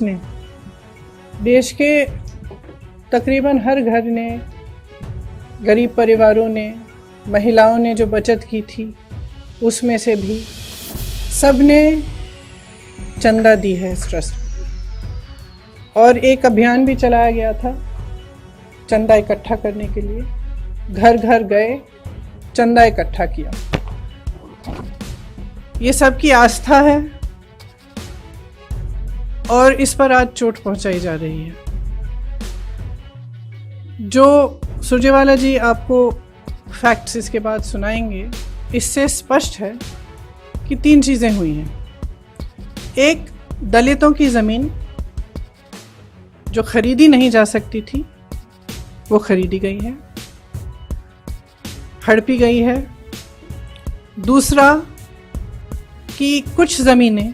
ने देश के तकरीबन हर घर ने, गरीब परिवारों ने, महिलाओं ने जो बचत की थी उसमें से भी सब ने चंदा दी है इस ट्रस्ट को। और एक अभियान भी चलाया गया था चंदा इकट्ठा करने के लिए। घर घर गए, चंदा इकट्ठा किया। ये सबकी आस्था है और इस पर आज चोट पहुंचाई जा रही है। जो सुरजेवाला जी आपको फैक्ट्स इसके बाद सुनाएंगे, इससे स्पष्ट है कि 3 चीज़ें हुई हैं। एक, दलितों की ज़मीन जो खरीदी नहीं जा सकती थी वो खरीदी गई है, हड़पी गई है। दूसरा कि कुछ ज़मीनें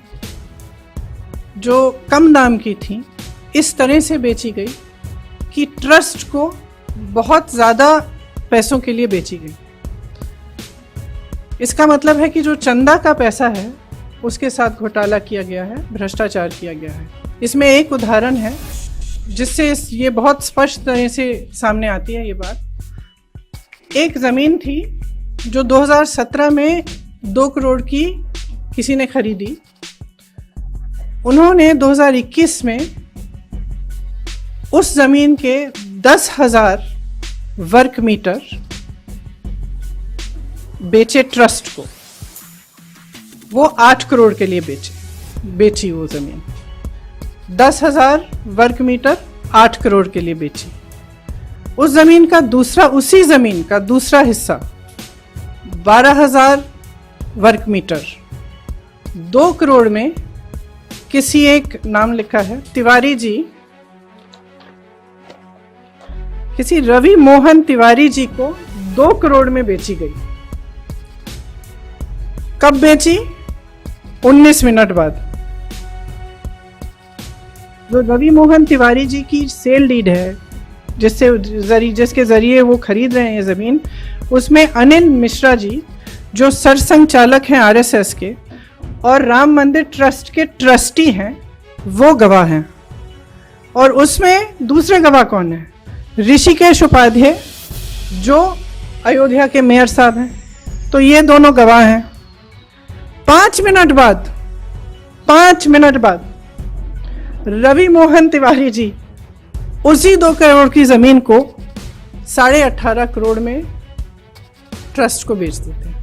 जो कम दाम की थी इस तरह से बेची गई कि ट्रस्ट को बहुत ज़्यादा पैसों के लिए बेची गई। इसका मतलब है कि जो चंदा का पैसा है उसके साथ घोटाला किया गया है, भ्रष्टाचार किया गया है। इसमें एक उदाहरण है जिससे ये बहुत स्पष्ट तरह से सामने आती है ये बात। एक ज़मीन थी जो 2017 में 2 करोड़ की किसी ने खरीदी। उन्होंने 2021 में उस ज़मीन के 10,000 वर्ग मीटर बेचे ट्रस्ट को। वो 8 करोड़ के लिए बेची वो ज़मीन। 10,000 वर्ग मीटर 8 करोड़ के लिए बेची। उस ज़मीन का उसी ज़मीन का दूसरा हिस्सा 12,000 वर्ग मीटर 2 करोड़ में किसी एक, नाम लिखा है तिवारी जी, किसी रवि मोहन तिवारी जी को 2 करोड़ में बेची गई। कब बेची? 19 मिनट बाद। जो रवि मोहन तिवारी जी की सेल डीड है, जिसके जरिए वो खरीद रहे हैं ये ज़मीन, उसमें अनिल मिश्रा जी जो सरसंघचालक हैं आरएसएस के और राम मंदिर ट्रस्ट के ट्रस्टी हैं, वो गवाह हैं। और उसमें दूसरे गवाह कौन है? ऋषिकेश उपाध्याय जो अयोध्या के मेयर साहब हैं। तो ये दोनों गवाह हैं। 5 मिनट बाद रवि मोहन तिवारी जी उसी 2 करोड़ की ज़मीन को 18.5 करोड़ में ट्रस्ट को बेच देते हैं।